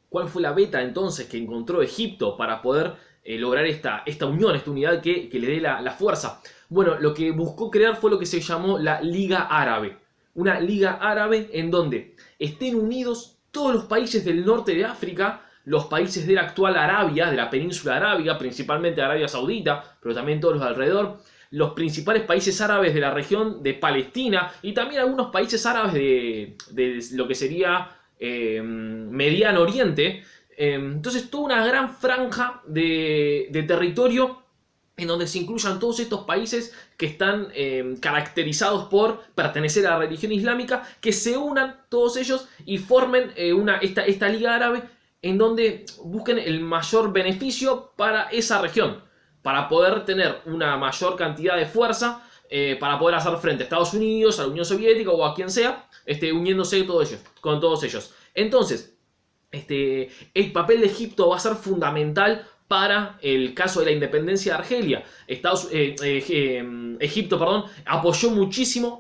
¿Cuál fue la beta entonces que encontró Egipto para poder lograr esta unión, esta unidad que le dé la fuerza? Bueno, lo que buscó crear fue lo que se llamó la Liga Árabe. Una Liga Árabe en donde estén unidos todos los países del norte de África, los países de la actual Arabia, de la península arábiga, principalmente Arabia Saudita, pero también todos los de alrededor, los principales países árabes de la región de Palestina y también algunos países árabes de lo que sería Mediano Oriente. Entonces toda una gran franja de territorio en donde se incluyan todos estos países que están caracterizados por pertenecer a la religión islámica, que se unan todos ellos y formen esta Liga Árabe en donde busquen el mayor beneficio para esa región, para poder tener una mayor cantidad de fuerza, para poder hacer frente a Estados Unidos, a la Unión Soviética o a quien sea, uniéndose con todos ellos. Entonces, el papel de Egipto va a ser fundamental para el caso de la independencia de Argelia. Egipto, perdón, apoyó muchísimo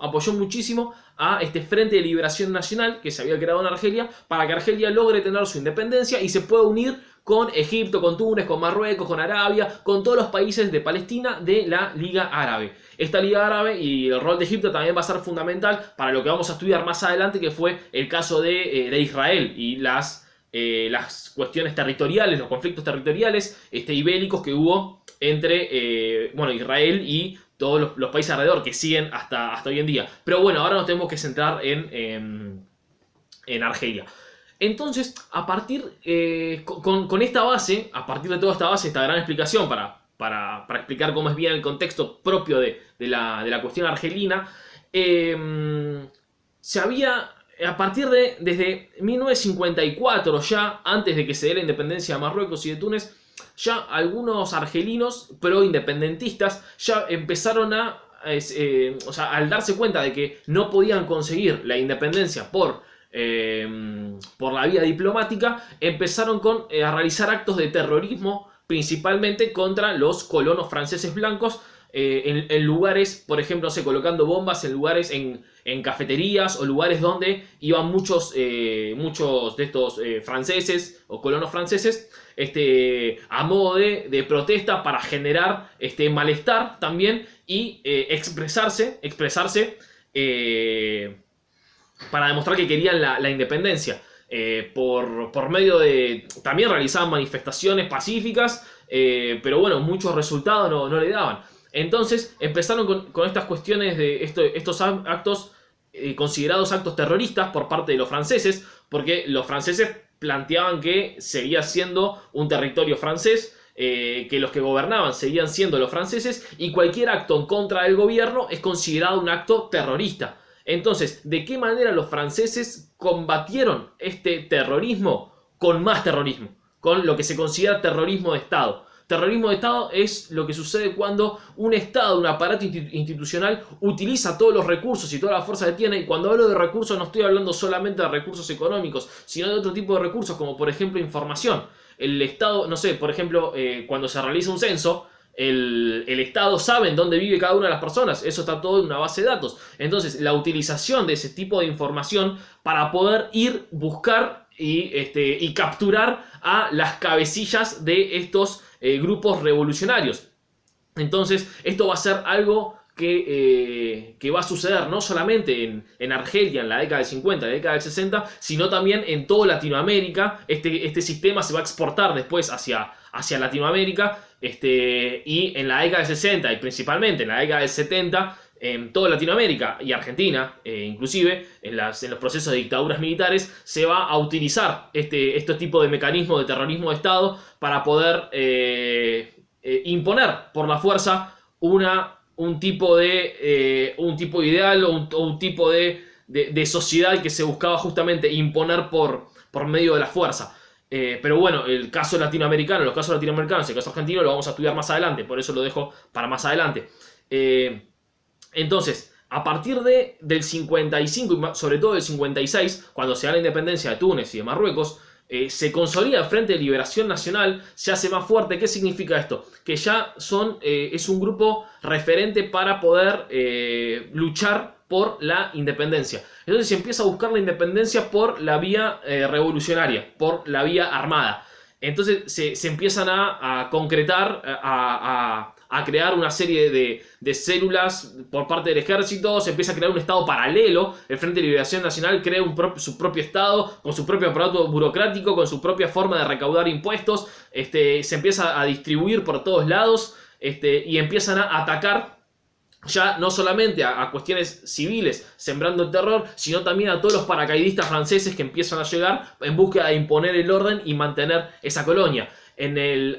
a este Frente de Liberación Nacional que se había creado en Argelia para que Argelia logre tener su independencia y se pueda unir con Egipto, con Túnez, con Marruecos, con Arabia, con todos los países de Palestina de la Liga Árabe. Esta Liga Árabe y el rol de Egipto también va a ser fundamental para lo que vamos a estudiar más adelante, que fue el caso de Israel y las cuestiones territoriales, los conflictos territoriales y bélicos que hubo entre Israel y todos los países alrededor que siguen hasta hoy en día. Pero bueno, ahora nos tenemos que centrar en Argelia. Entonces, a partir con esta base, a partir de toda esta base, esta gran explicación para explicar cómo es bien el contexto propio de la cuestión argelina, se había, a partir desde 1954, ya antes de que se dé la independencia de Marruecos y de Túnez, ya algunos argelinos pro-independentistas ya empezaron al darse cuenta de que no podían conseguir la independencia por la vía diplomática, empezaron a realizar actos de terrorismo, principalmente contra los colonos franceses blancos, en lugares, por ejemplo, colocando bombas en lugares, en cafeterías o lugares donde iban muchos de estos franceses o colonos franceses, a modo de protesta para generar malestar también y expresarse para demostrar que querían la independencia. Por medio de... También realizaban manifestaciones pacíficas, pero bueno, muchos resultados no le daban. Entonces empezaron con estas cuestiones de estos actos considerados actos terroristas por parte de los franceses, porque los franceses planteaban que seguía siendo un territorio francés, que los que gobernaban seguían siendo los franceses, y cualquier acto en contra del gobierno es considerado un acto terrorista. Entonces, ¿de qué manera los franceses combatieron este terrorismo? Con más terrorismo, con lo que se considera terrorismo de Estado. Terrorismo de Estado es lo que sucede cuando un Estado, un aparato institucional, utiliza todos los recursos y toda la fuerza que tiene. Y cuando hablo de recursos no estoy hablando solamente de recursos económicos, sino de otro tipo de recursos, como por ejemplo información. El Estado, no sé, por ejemplo, cuando se realiza un censo, el Estado sabe en dónde vive cada una de las personas. Eso está todo en una base de datos. Entonces, la utilización de ese tipo de información para poder buscar y capturar a las cabecillas de estos grupos revolucionarios. Entonces, esto va a ser algo que va a suceder no solamente en Argelia en la década del 50, la década del 60, sino también en toda Latinoamérica. Este sistema se va a exportar después hacia Latinoamérica, y en la década del 60 y principalmente en la década del 70, en toda Latinoamérica y Argentina, inclusive en los procesos de dictaduras militares, se va a utilizar este tipo de mecanismo de terrorismo de Estado para poder imponer por la fuerza un tipo de ideal o un tipo de sociedad que se buscaba justamente imponer por medio de la fuerza. Pero bueno, los casos latinoamericanos, el caso argentino lo vamos a estudiar más adelante, por eso lo dejo para más adelante. Entonces, a partir del 55 y sobre todo del 56, cuando se da la independencia de Túnez y de Marruecos, se consolida el Frente de Liberación Nacional, se hace más fuerte. ¿Qué significa esto? Que ya es un grupo referente para poder luchar por la independencia. Entonces se empieza a buscar la independencia por la vía revolucionaria, por la vía armada. Entonces se empiezan a concretar, a crear una serie de células por parte del ejército, se empieza a crear un estado paralelo, el Frente de Liberación Nacional crea su propio estado, con su propio aparato burocrático, con su propia forma de recaudar impuestos, se empieza a distribuir por todos lados, y empiezan a atacar ya no solamente a cuestiones civiles, sembrando el terror, sino también a todos los paracaidistas franceses que empiezan a llegar en búsqueda de imponer el orden y mantener esa colonia.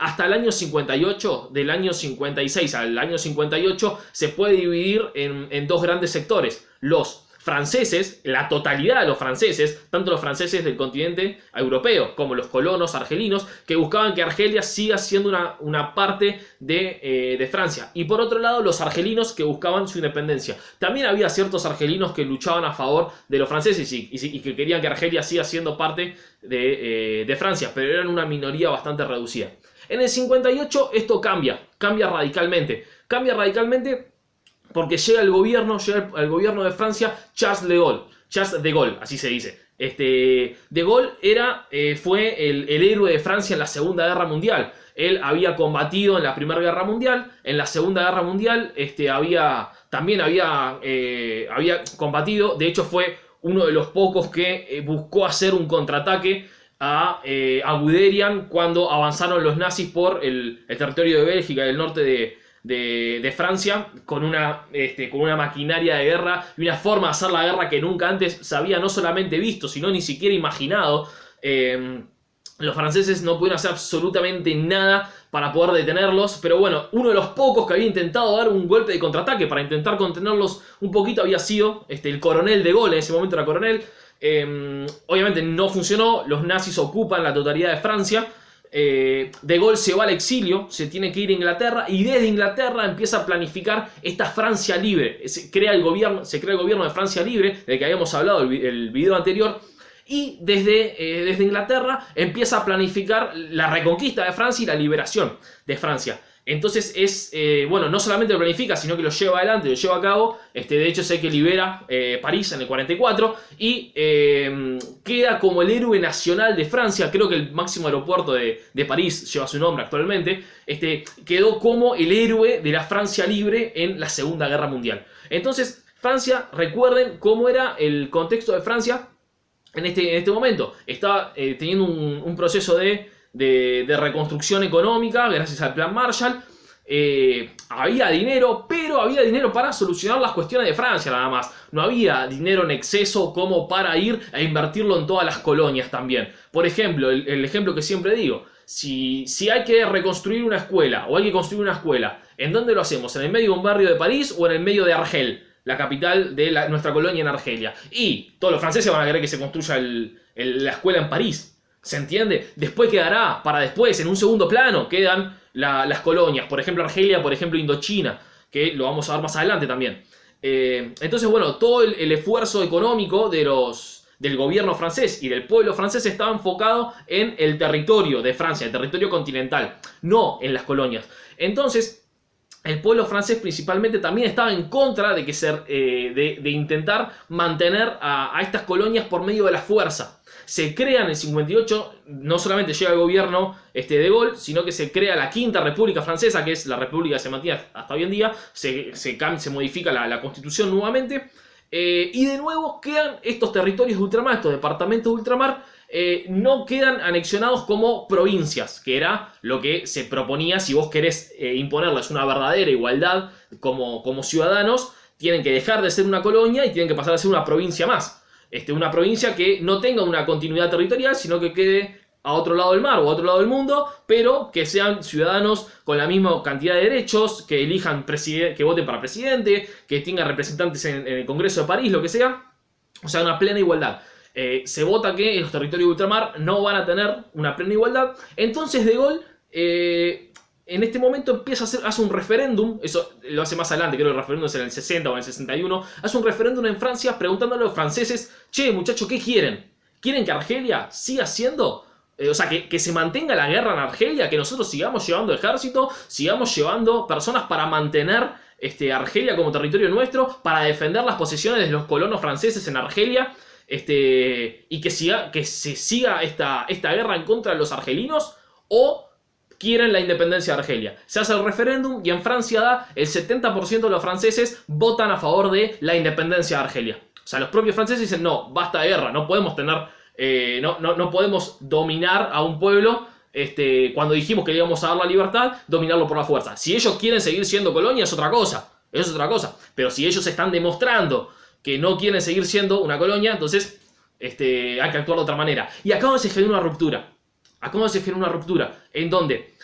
Hasta el año 58, del año 56 al año 58, se puede dividir en dos grandes sectores. Los franceses, la totalidad de los franceses, tanto los franceses del continente europeo como los colonos argelinos, que buscaban que Argelia siga siendo una parte de Francia. Y por otro lado, los argelinos que buscaban su independencia. También había ciertos argelinos que luchaban a favor de los franceses y que querían que Argelia siga siendo parte de Francia, pero eran una minoría bastante reducida. En el 58 esto cambia radicalmente. Cambia radicalmente porque llega al gobierno de Francia Charles de Gaulle, así se dice. De Gaulle fue el héroe de Francia en la Segunda Guerra Mundial. Él había combatido en la Primera Guerra Mundial, en la Segunda Guerra Mundial también había combatido. De hecho, fue uno de los pocos que buscó hacer un contraataque a Guderian cuando avanzaron los nazis por el territorio de Bélgica, del norte de Francia, con una maquinaria de guerra y una forma de hacer la guerra que nunca antes se había no solamente visto, sino ni siquiera imaginado. Los franceses no pudieron hacer absolutamente nada para poder detenerlos, pero bueno, uno de los pocos que había intentado dar un golpe de contraataque para intentar contenerlos un poquito había sido el coronel de Gaulle. En ese momento era coronel. Obviamente no funcionó, los nazis ocupan la totalidad de Francia. De Gaulle se va al exilio, se tiene que ir a Inglaterra, y desde Inglaterra empieza a planificar esta Francia libre. Se crea el gobierno de Francia libre, del que habíamos hablado el video anterior, y desde Inglaterra empieza a planificar la reconquista de Francia y la liberación de Francia. Entonces no solamente lo planifica, sino que lo lleva adelante, lo lleva a cabo. De hecho, sé que libera París en el 44 y queda como el héroe nacional de Francia. Creo que el máximo aeropuerto de París lleva su nombre actualmente. Quedó como el héroe de la Francia libre en la Segunda Guerra Mundial. Entonces, Francia, recuerden cómo era el contexto de Francia en este momento. Estaba teniendo un proceso de reconstrucción económica gracias al Plan Marshall. Había dinero, pero había dinero para solucionar las cuestiones de Francia nada más. No había dinero en exceso como para ir a invertirlo en todas las colonias también. Por ejemplo, el ejemplo que siempre digo, si hay que reconstruir una escuela o hay que construir una escuela, ¿en dónde lo hacemos? ¿En el medio de un barrio de París o en el medio de Argel, la capital de nuestra colonia en Argelia? Y todos los franceses van a querer que se construya la escuela en París. ¿Se entiende? Después quedará, en un segundo plano, quedan las colonias. Por ejemplo, Argelia, por ejemplo, Indochina, que lo vamos a ver más adelante también. Entonces, bueno, todo el esfuerzo económico del gobierno francés y del pueblo francés estaba enfocado en el territorio de Francia, el territorio continental, no en las colonias. Entonces, el pueblo francés principalmente también estaba en contra de intentar mantener a estas colonias por medio de la fuerza. Se crea en el 58, no solamente llega el gobierno de Gaulle, sino que se crea la Quinta República Francesa, que es la república que se mantiene hasta hoy en día. Se modifica la constitución nuevamente. Y de nuevo quedan estos territorios de ultramar, estos departamentos de ultramar, no quedan anexionados como provincias, que era lo que se proponía. Si vos querés imponerles una verdadera igualdad como ciudadanos, tienen que dejar de ser una colonia y tienen que pasar a ser una provincia más. Una provincia que no tenga una continuidad territorial, sino que quede a otro lado del mar o a otro lado del mundo, pero que sean ciudadanos con la misma cantidad de derechos, que elijan que voten para presidente, que tengan representantes en el Congreso de París, lo que sea. O sea, una plena igualdad. Se vota que los territorios de ultramar no van a tener una plena igualdad. Entonces De Gaulle en este momento hace un referéndum. Eso lo hace más adelante, creo que el referéndum es en el 60 o en el 61. Hace un referéndum en Francia preguntándole a los franceses: che, muchachos, ¿qué quieren? ¿Quieren que Argelia siga siendo? O sea, que se mantenga la guerra en Argelia, que nosotros sigamos llevando ejército, sigamos llevando personas para mantener Argelia como territorio nuestro para defender las posesiones de los colonos franceses en Argelia, y que se siga esta guerra en contra de los argelinos, o quieren la independencia de Argelia. Se hace el referéndum y en Francia el 70% de los franceses votan a favor de la independencia de Argelia. O sea, los propios franceses dicen, no, basta de guerra, no podemos no podemos dominar a un pueblo, cuando dijimos que le íbamos a dar la libertad, dominarlo por la fuerza. Si ellos quieren seguir siendo colonia es otra cosa, pero si ellos están demostrando que no quieren seguir siendo una colonia, entonces hay que actuar de otra manera. Y acá se genera una ruptura. En donde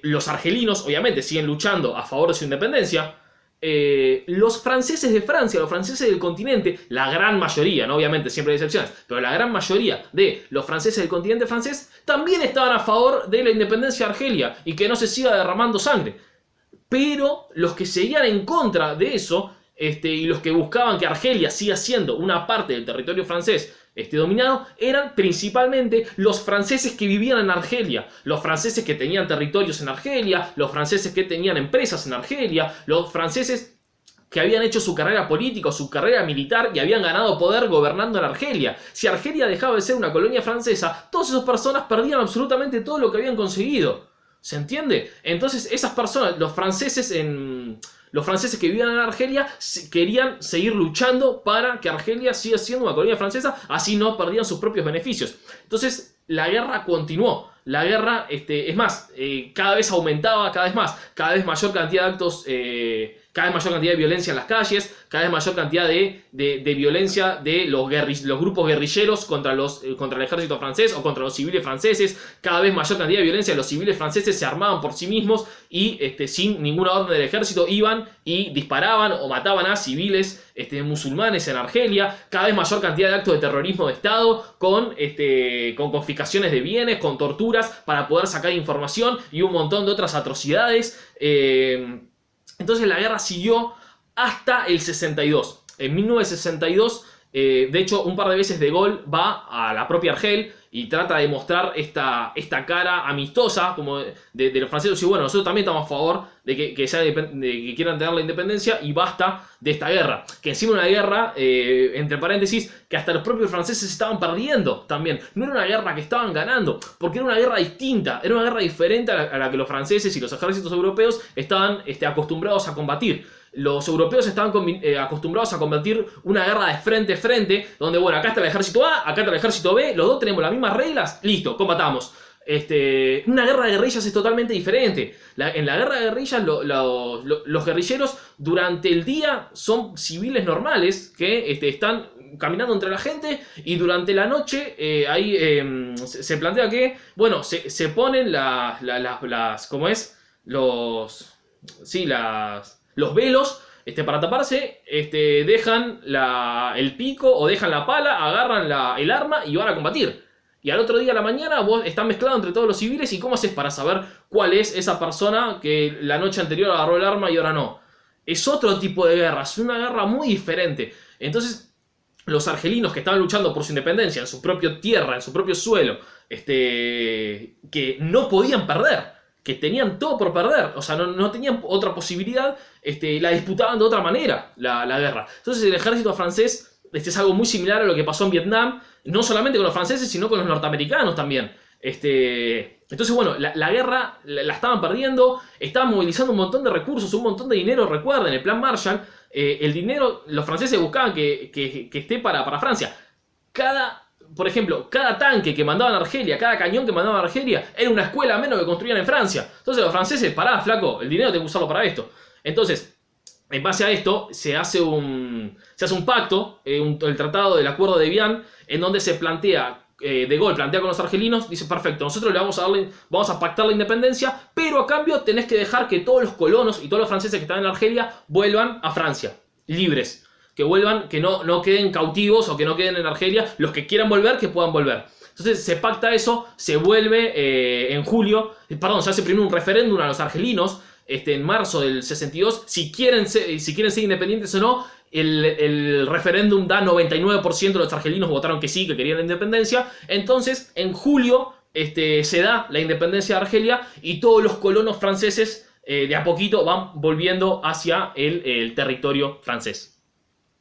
los argelinos, obviamente, siguen luchando a favor de su independencia. Los franceses de Francia, los franceses del continente, la gran mayoría, ¿no? Obviamente siempre hay excepciones, pero la gran mayoría de los franceses del continente francés también estaban a favor de la independencia de Argelia y que no se siga derramando sangre. Pero los que seguían en contra de eso, y los que buscaban que Argelia siga siendo una parte del territorio francés dominado, eran principalmente los franceses que vivían en Argelia, los franceses que tenían territorios en Argelia, los franceses que tenían empresas en Argelia, los franceses que habían hecho su carrera política o su carrera militar y habían ganado poder gobernando en Argelia. Si Argelia dejaba de ser una colonia francesa, todas esas personas perdían absolutamente todo lo que habían conseguido. ¿Se entiende? Entonces esas personas, los franceses que vivían en Argelia querían seguir luchando para que Argelia siga siendo una colonia francesa, así no perdían sus propios beneficios. Entonces la guerra continuó. La guerra, es más, cada vez aumentaba, cada vez mayor cantidad de actos, cada vez mayor cantidad de violencia en las calles, cada vez mayor cantidad de violencia de los grupos guerrilleros contra el ejército francés o contra los civiles franceses, cada vez mayor cantidad de violencia. Los civiles franceses se armaban por sí mismos y sin ninguna orden del ejército iban y disparaban o mataban a civiles musulmanes en Argelia, cada vez mayor cantidad de actos de terrorismo de Estado con confiscaciones de bienes, con torturas para poder sacar información y un montón de otras atrocidades. Entonces la guerra siguió hasta el 62. En 1962, de hecho, un par de veces De Gaulle va a la propia Argel y trata de mostrar esta cara amistosa como de los franceses. Y bueno, nosotros también estamos a favor de que quieran tener la independencia y basta de esta guerra. Que encima una guerra, entre paréntesis, que hasta los propios franceses estaban perdiendo también. No era una guerra que estaban ganando, porque era una guerra distinta, era una guerra diferente a la que los franceses y los ejércitos europeos estaban acostumbrados a combatir. Los europeos estaban acostumbrados a combatir una guerra de frente a frente, donde, bueno, acá está el ejército A, acá está el ejército B, los dos tenemos las mismas reglas, listo, combatamos. Una guerra de guerrillas es totalmente diferente. En la guerra de guerrillas, los guerrilleros durante el día son civiles normales que están caminando entre la gente, y durante la noche se plantea que, bueno, se ponen ¿cómo es? Los velos para taparse, dejan el pico o dejan la pala, agarran el arma y van a combatir. Y al otro día a la mañana vos estás mezclado entre todos los civiles, y ¿cómo haces para saber cuál es esa persona que la noche anterior agarró el arma y ahora no? Es otro tipo de guerra, es una guerra muy diferente. Entonces los argelinos que estaban luchando por su independencia en su propia tierra, en su propio suelo, que no podían perder, que tenían todo por perder, o sea, no tenían otra posibilidad, la disputaban de otra manera la guerra. Entonces el ejército francés es algo muy similar a lo que pasó en Vietnam, no solamente con los franceses, sino con los norteamericanos también. Entonces, bueno, la guerra la estaban perdiendo, estaban movilizando un montón de recursos, un montón de dinero. Recuerden, el plan Marshall, el dinero, los franceses buscaban que esté para Francia. Por ejemplo, cada tanque que mandaban a Argelia, cada cañón que mandaban a Argelia, era una escuela menos que construían en Francia. Entonces los franceses, pará, flaco, el dinero tengo que usarlo para esto. Entonces, en base a esto, se hace un pacto, el tratado del acuerdo de Evian, en donde se plantea, De Gaulle plantea con los argelinos, dice, perfecto, nosotros vamos a pactar la independencia, pero a cambio tenés que dejar que todos los colonos y todos los franceses que están en Argelia vuelvan a Francia, libres. Que vuelvan, que no queden cautivos o que no queden en Argelia. Los que quieran volver, que puedan volver. Entonces se pacta eso, se vuelve en julio, se hace primero un referéndum a los argelinos, en marzo del 62, si quieren ser independientes o no. El referéndum da 99% de los argelinos votaron que sí, que querían la independencia. Entonces, en julio se da la independencia de Argelia, y todos los colonos franceses de a poquito van volviendo hacia el territorio francés.